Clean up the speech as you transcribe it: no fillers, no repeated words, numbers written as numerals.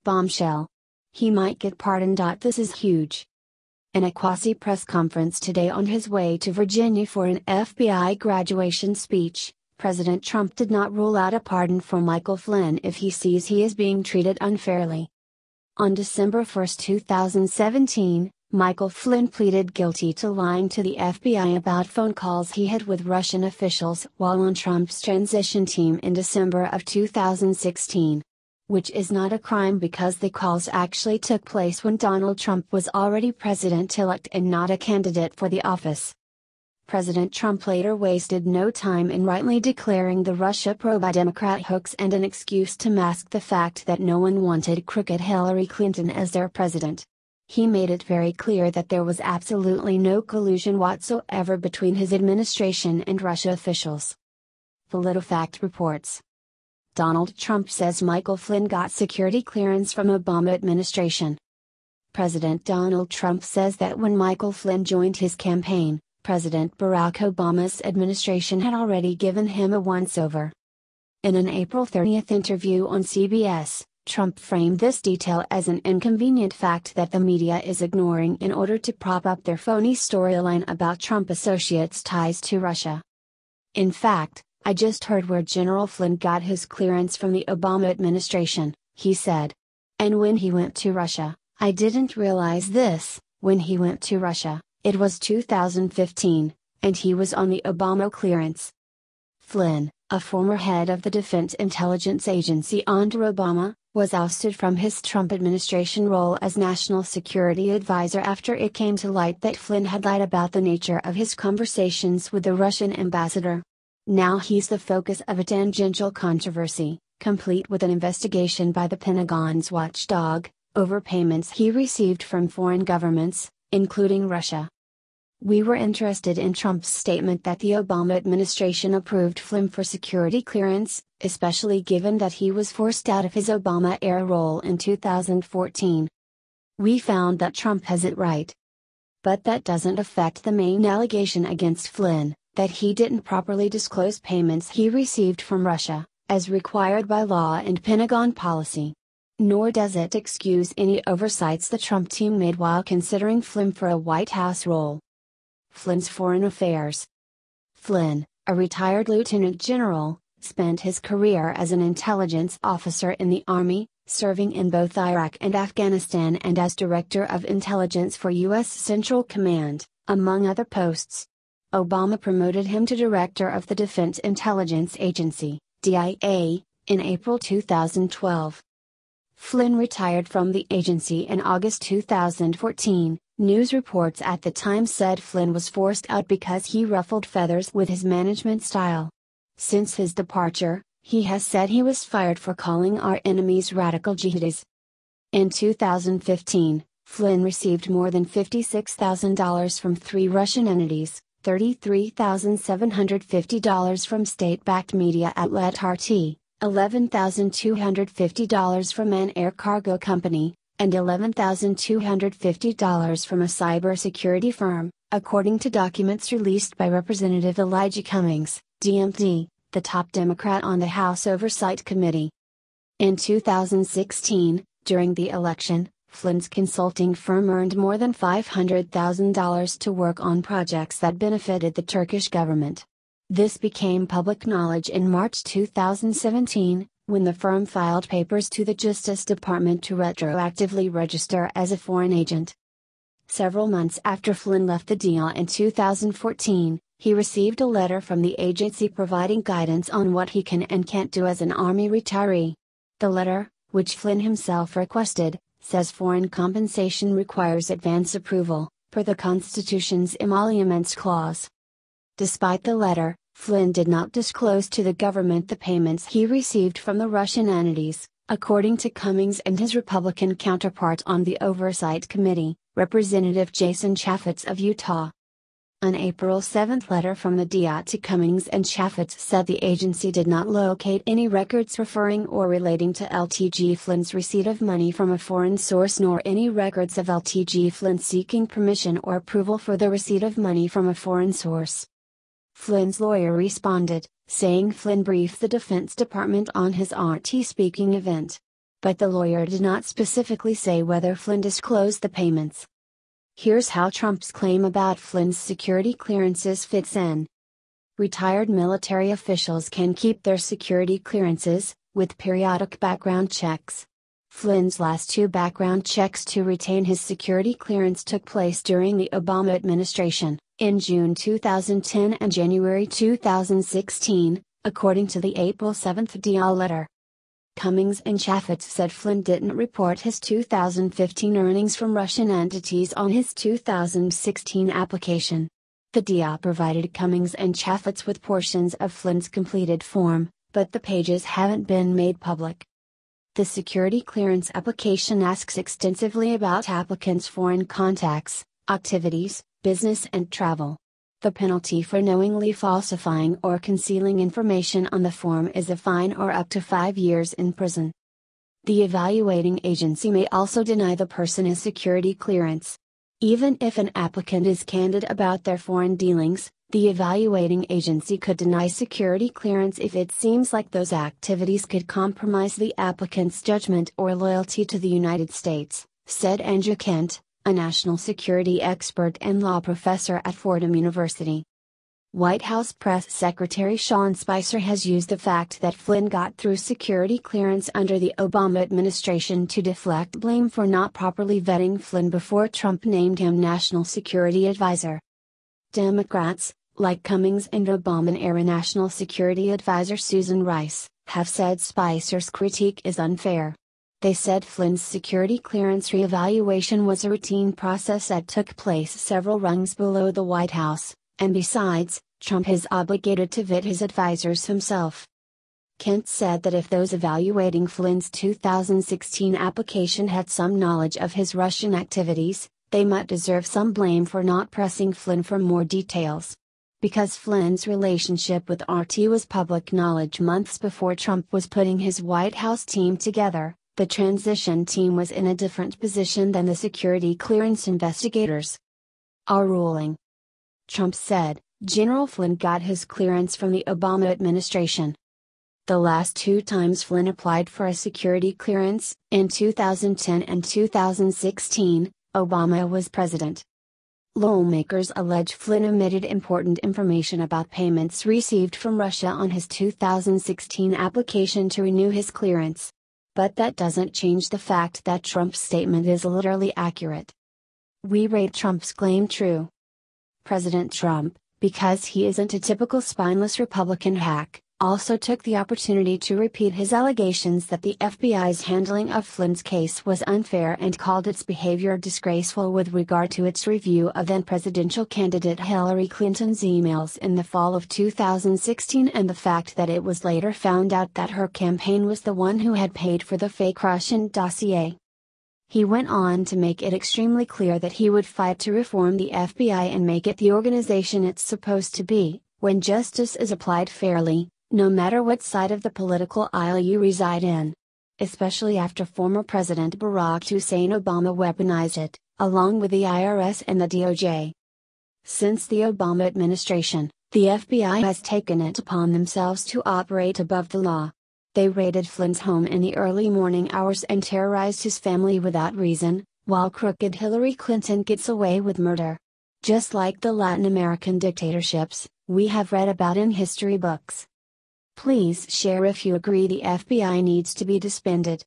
Bombshell. He might get pardoned. This is huge. In a quasi-press conference today on his way to Virginia for an FBI graduation speech, President Trump did not rule out a pardon for Michael Flynn if he sees he is being treated unfairly. On December 1, 2017, Michael Flynn pleaded guilty to lying to the FBI about phone calls he had with Russian officials while on Trump's transition team in December of 2016. Which is not a crime because the calls actually took place when Donald Trump was already president-elect and not a candidate for the office. President Trump later wasted no time in rightly declaring the Russia probe a Democrat hoax and an excuse to mask the fact that no one wanted crooked Hillary Clinton as their president. He made it very clear that there was absolutely no collusion whatsoever between his administration and Russia officials. PolitiFact reports. Donald Trump says Michael Flynn got security clearance from Obama administration. President Donald Trump says that when Michael Flynn joined his campaign, President Barack Obama's administration had already given him a once-over. In an April 30 interview on CBS, Trump framed this detail as an inconvenient fact that the media is ignoring in order to prop up their phony storyline about Trump associates' ties to Russia. In fact, I just heard where General Flynn got his clearance from the Obama administration, he said. And when he went to Russia, I didn't realize this. When he went to Russia, it was 2015, and he was on the Obama clearance. Flynn, a former head of the Defense Intelligence Agency under Obama, was ousted from his Trump administration role as National Security Advisor after it came to light that Flynn had lied about the nature of his conversations with the Russian ambassador. Now he's the focus of a tangential controversy, complete with an investigation by the Pentagon's watchdog, over payments he received from foreign governments, including Russia. We were interested in Trump's statement that the Obama administration approved Flynn for security clearance, especially given that he was forced out of his Obama-era role in 2014. We found that Trump has it right. But that doesn't affect the main allegation against Flynn, that he didn't properly disclose payments he received from Russia, as required by law and Pentagon policy. Nor does it excuse any oversights the Trump team made while considering Flynn for a White House role. Flynn's foreign affairs. Flynn, a retired lieutenant general, spent his career as an intelligence officer in the Army, serving in both Iraq and Afghanistan and as Director of Intelligence for U.S. Central Command, among other posts. Obama promoted him to Director of the Defense Intelligence Agency, DIA, in April 2012. Flynn retired from the agency in August 2014. News reports at the time said Flynn was forced out because he ruffled feathers with his management style. Since his departure, he has said he was fired for calling our enemies radical jihadis. In 2015, Flynn received more than $56,000 from 3 Russian entities. $33,750 from state-backed media outlet RT, $11,250 from an air cargo company, and $11,250 from a cybersecurity firm, according to documents released by Representative Elijah Cummings, DMD, the top Democrat on the House Oversight Committee. In 2016, during the election, Flynn's consulting firm earned more than $500,000 to work on projects that benefited the Turkish government. This became public knowledge in March 2017, when the firm filed papers to the Justice Department to retroactively register as a foreign agent. Several months after Flynn left the deal in 2014, he received a letter from the agency providing guidance on what he can and can't do as an Army retiree. The letter, which Flynn himself requested, says foreign compensation requires advance approval, per the Constitution's emoluments clause. Despite the letter, Flynn did not disclose to the government the payments he received from the Russian entities, according to Cummings and his Republican counterpart on the Oversight Committee, Representative Jason Chaffetz of Utah. An April 7 letter from the DIA to Cummings and Chaffetz said the agency did not locate any records referring or relating to LTG Flynn's receipt of money from a foreign source nor any records of LTG Flynn seeking permission or approval for the receipt of money from a foreign source. Flynn's lawyer responded, saying Flynn briefed the Defense Department on his RT speaking event. but the lawyer did not specifically say whether Flynn disclosed the payments. Here's how Trump's claim about Flynn's security clearances fits in. Retired military officials can keep their security clearances, with periodic background checks. Flynn's last two background checks to retain his security clearance took place during the Obama administration, in June 2010 and January 2016, according to the April 7 DL letter. Cummings and Chaffetz said Flynn didn't report his 2015 earnings from Russian entities on his 2016 application. The DA provided Cummings and Chaffetz with portions of Flynn's completed form, but the pages haven't been made public. The security clearance application asks extensively about applicants' foreign contacts, activities, business and travel. The penalty for knowingly falsifying or concealing information on the form is a fine or up to 5 years in prison. The evaluating agency may also deny the person a security clearance. Even if an applicant is candid about their foreign dealings, the evaluating agency could deny security clearance if it seems like those activities could compromise the applicant's judgment or loyalty to the United States, said Andrew Kent, a national security expert and law professor at Fordham University. White House Press Secretary Sean Spicer has used the fact that Flynn got through security clearance under the Obama administration to deflect blame for not properly vetting Flynn before Trump named him National Security Advisor. Democrats, like Cummings and Obama-era National Security Advisor Susan Rice, have said Spicer's critique is unfair. They said Flynn's security clearance reevaluation was a routine process that took place several rungs below the White House, and besides, Trump is obligated to vet his advisors himself. Kent said that if those evaluating Flynn's 2016 application had some knowledge of his Russian activities, they might deserve some blame for not pressing Flynn for more details. Because Flynn's relationship with RT was public knowledge months before Trump was putting his White House team together, the transition team was in a different position than the security clearance investigators. Our ruling. Trump said, General Flynn got his clearance from the Obama administration. The last two times Flynn applied for a security clearance, in 2010 and 2016, Obama was president. Lawmakers allege Flynn omitted important information about payments received from Russia on his 2016 application to renew his clearance. But that doesn't change the fact that Trump's statement is literally accurate. We rate Trump's claim true. President Trump, because he isn't a typical spineless Republican hack, also took the opportunity to repeat his allegations that the FBI's handling of Flynn's case was unfair and called its behavior disgraceful with regard to its review of then-presidential candidate Hillary Clinton's emails in the fall of 2016 and the fact that it was later found out that her campaign was the one who had paid for the fake Russian dossier. He went on to make it extremely clear that he would fight to reform the FBI and make it the organization it's supposed to be, when justice is applied fairly, no matter what side of the political aisle you reside in. Especially after former President Barack Hussein Obama weaponized it, along with the IRS and the DOJ. Since the Obama administration, the FBI has taken it upon themselves to operate above the law. They raided Flynn's home in the early morning hours and terrorized his family without reason, while crooked Hillary Clinton gets away with murder. Just like the Latin American dictatorships we have read about in history books. Please share if you agree the FBI needs to be disbanded.